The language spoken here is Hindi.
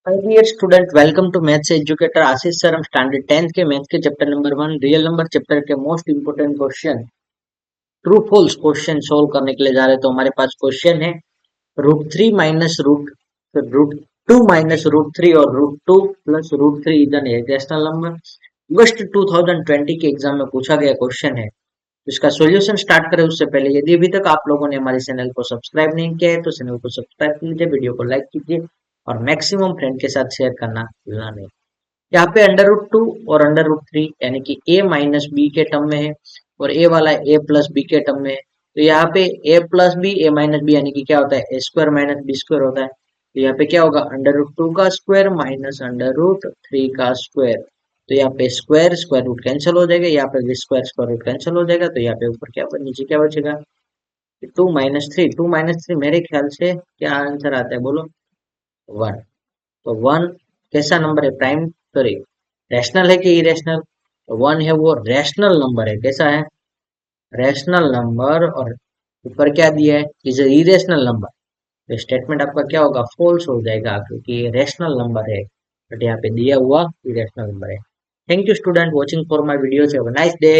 Hi dear student, welcome to Maths Educator Ashish sir. हम स्टैंडर्ड 10th के मैथ के chapter number 1 real number chapter के most important question true false question solve करने के लिए जा रहे हैं। तो हमारे पास क्वेश्चन है √3 माइनस रूट 2 माइनस √3 और √2 plus √3 is an irrational number. अगस्त 2020 के एग्जाम में पूछा गया क्वेश्चन है। इसका सॉल्यूशन स्टार्ट करें उससे पहले यदि अभी तक आप लोगों ने हमारे चैनल को सब्सक्राइब नहीं किया है तो चैनल को सब्सक्राइब कीजिए, वीडियो को लाइक कीजिए और मैक्सिमम फ्रेंड के साथ शेयर करना भूलना नहीं। यहाँ पे √2 और √3 यानी कि a माइनस बी के टर्म में है और a वाला a प्लस बी के टर्म में है। तो यहाँ पे a plus b a minus b यानी कि क्या होता है a square minus b square होता है। तो यहाँ पे क्या होगा √2 का स्क्वायर माइनस √3 का स्क्वायर। तो यहाँ पे स्क्वायर स्क्वायर रूट कैंसिल हो जाएगा, यहाँ पे स्क्वायर स्क्वायर रूट कैंसिल हो जाएगा। तो यहाँ पे ऊपर क्या नीचे क्या बचेगा 2 - 3 मेरे ख्याल से क्या आंसर आता है बोलो 1। तो 1 कैसा नंबर है प्राइम सॉरी रैशनल है कि इरेशनल। तो 1 है वो रैशनल नंबर है। कैसा है रैशनल नंबर। और ऊपर क्या दिया है इज इरेशनल नंबर। तो स्टेटमेंट आपका क्या होगा फॉल्स हो जाएगा क्योंकि ये रैशनल नंबर है बट यहाँ पे दिया हुआ इरेशनल नंबर है। Thank you student watching for my videos. Have a nice day.